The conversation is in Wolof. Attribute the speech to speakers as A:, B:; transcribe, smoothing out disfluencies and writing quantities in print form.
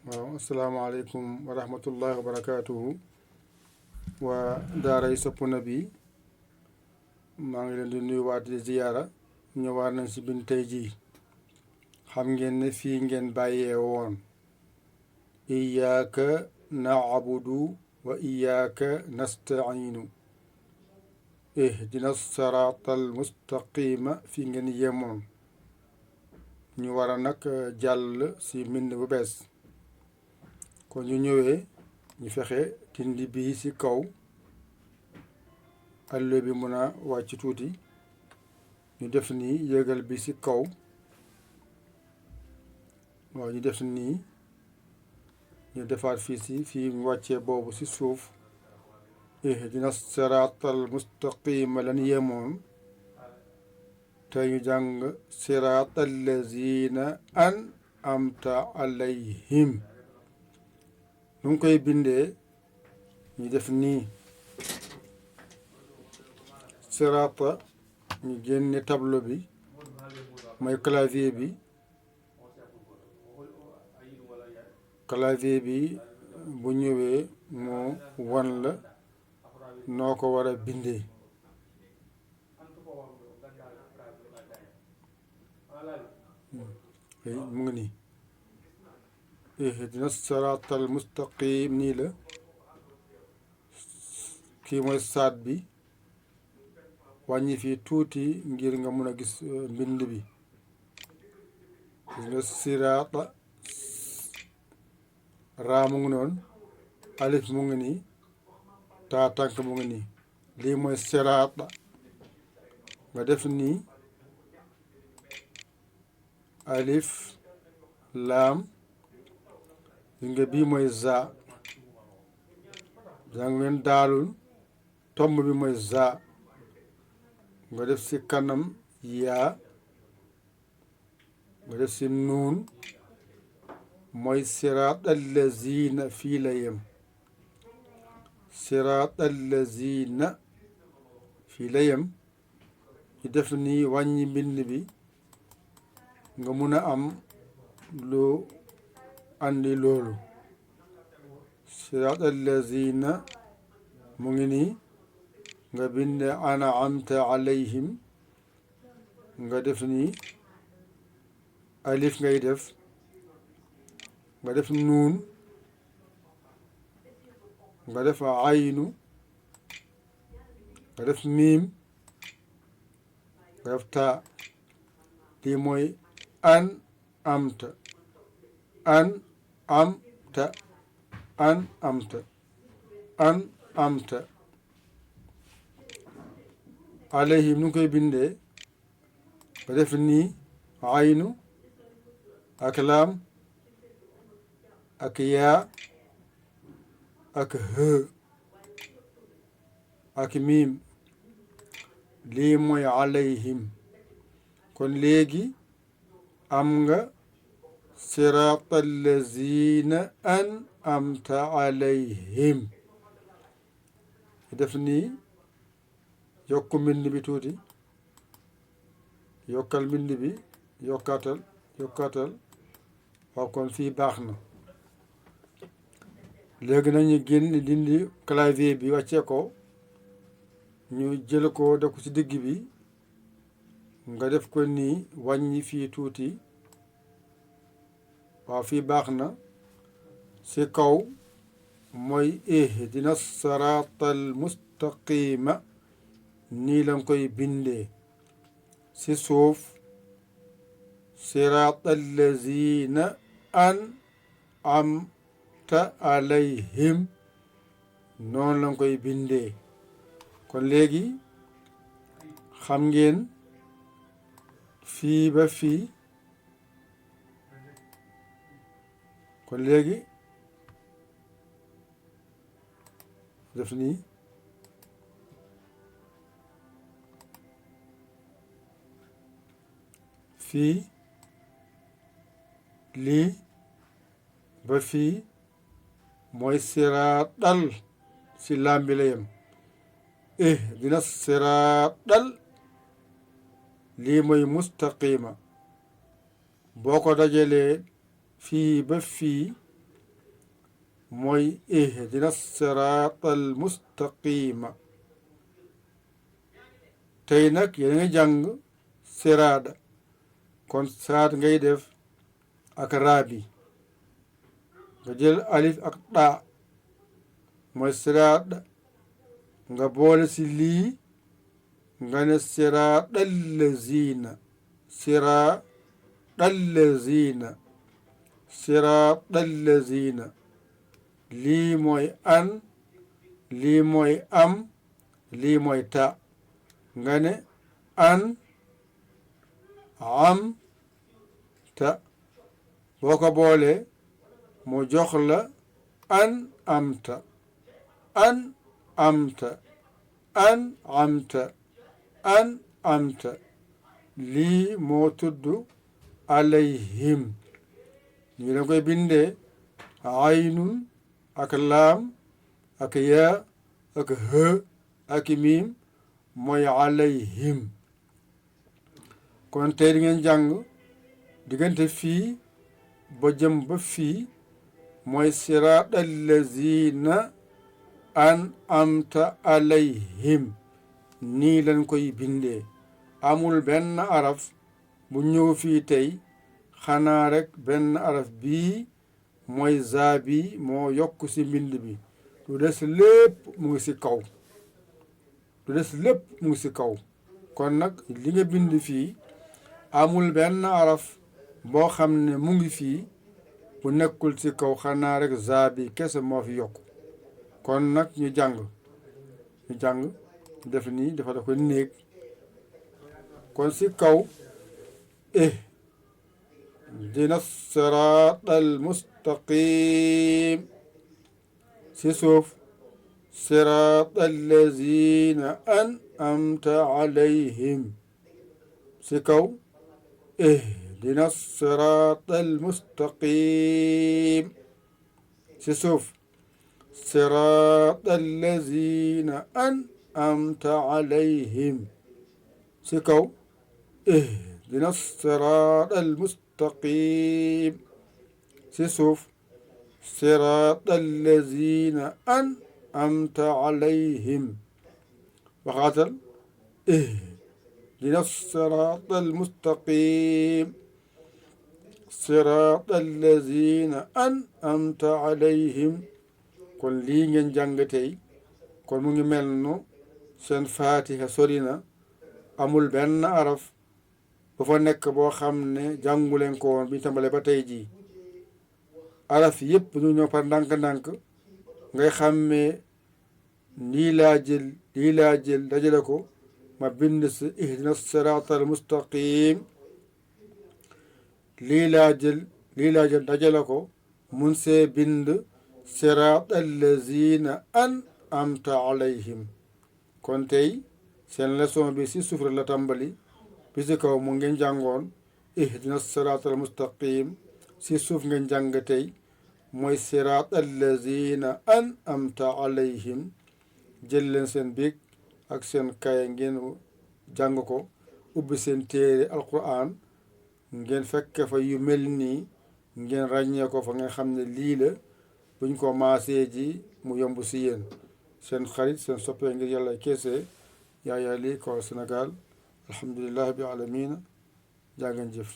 A: waaw asalaamaaleykum wa rahmatullahi wa barakaatuhu waa daaray Sopp Nabi maa ngi leen di nuyuwaat di ziyaara ñëwaat nañ si bind tey jii xam ngeen ne fii ngeen bàyyee woon iyaaka naabudu wa iyaaka nastainu ihdina siraatal mustaqima fii ngeen yemoon ñu war a nag jàll si mbind bu bees kon ñu ñëwee ñu fexe dindi bii ci kaw allo bi mun a wàcc tuuti ñu def nii yëgal bi ci kaw waaw ñu def nii ñu defaat fii mu wàccee boobu ci suuf ihdina siraatal mustaqima lan yemoon te ñu jàng siraatal lazina an'amta alayhim nu ngi koy bindee ñu def nii sirata ñu génne tableau bi mooy clavier bi bu ñëwee moo wan la noo ko war a bindee mu ngi nii ihdina siraatal mustaqim nii la kii mooy saat bi wàññi fii tuuti ngir nga mun a gis mbind bi gis nga siraata raa mu ngi noonu alif mu ngi nii taa tànk mu ngi nii lii mooy siraata nga def nii alif laam gis nga bii mooy za jàng ngeen daalul tomb bi mooy za nga def ci kanam yaa nga def ci nuun mooy siraat allazina fii la yem siraat allazina fii la yem ñu def nii wàññi mbind bi nga mun a am lu andi loolu siraat allazina mu ngi nii nga bind an'amta alayhim nga def nii alif ngay def nga def nuun nga def aynu nga def miim nga def taa lii mooy an'amta an'amta alayhim nu ngi koy bindee nga def nii aynu ak laam ak yaa ak hë ak miim lii mooy alayhim kon léegi am nga siraatal lazina an'amta alayhim def nii yokk mbind bi tuuti yokkal mbind bi yokkaatal waaw kon fii baax na léegi nañu génn dindi clavier bi wàccee ko ñu jël ko def ko ci digg bi nga def ko nii wàññi fii tuuti waaw fii baax na ci kaw mooy ihdina siraatal mustaqima nii lañ koy bindee ci suuf siraatal lazina an'amta alayhim noonu lañ koy bindee kon léegi xam ngeen fii ba fii kon léegi def nii fii lii ba fii mooy siraatal si laam bi la yem ihdina siraatal lii mooy mustaqima boo ko dajalee fii ba fii mooy ihdina siraatal mustaqima. tey nag yéen nga jàng siraada kon siraat ngay def ak raabi nga jël alif ak daa mooy siraada nga boole si lii nga ne siraatal lazina siraatal lazina siraatal lazina lii mooy an lii mooy am lii mooy ta nga ne an am ta boo ko boolee mu jox la an amta an amta an amta an amta lii moo tudd alayhim ñu da koy bindee aynun ak laam ak yaa ak hë ak miim mooy alayhim. kon tey di ngeen jàng diggante fii ba jëm ba fii mooy siraatal lazina an amta alayhim nii lañ koy bindee amul benn araf bu ñëw fii tey xanaa rek benn araf bii mooy zaa bi moo yokk ci mbind bi lu des lépp mu ngi ci kaw lu des lépp mu ngi ci kaw kon nag li nga bind fii amul benn araf boo xam ne mu ngi fii bu nekkul ci kaw xanaa rek zaa bi kese moo fi yokk kon nag ñu jàng def nii dafa da ko néeg kon ci kaw ihdina siraatal mustaqim ci suuf siraatal lazina an'amta alayhim ci kaw ihdina siraatal mustaqim ci suuf siraatal lazina an'amta alayhim ci kaw ihdina siraatal mustaqim ci suuf siraatal lazina an'amta alayhim waxaatal ihdina siraatal mustaqim siraatal lazina an'amta alayhim kon lii ngeen jàng tey kon mu ngi mel no seen faatiha sori na amul benn araf bu fa nekk boo xam ne jànguleen ko woon bi ñu tàmbalee ba tey jii araf yëpp ñu ñëw par ndànk-ndànk ngay xàmmee lii laa jël dajale ko ma bind si ihdina siraatal mustaqim lii laa jël dajale ko mun see bind siraatal lazina an'amta alayhim kon tey seen leçon bi si suuf la tàmbali bi si kaw mu ngeen jàngoon ihdina siraatal mustaqim si suuf ngeen jàng tey mooy siraatal lazina an'amta alayhim jël leen seen biig ak seen kaye ngeen jàng ko ubbi seen téere alquran ngeen fekke fa yu mel nii ngeen ràññee ko fa nga xam ne lii la buñ ko maasee ji mu yomb si yéen seen xarit seen soppee ngir yàlla keese Yaya Ly Kawar Sénégal alhamdulillahi bi alamina jaa ngeen jëf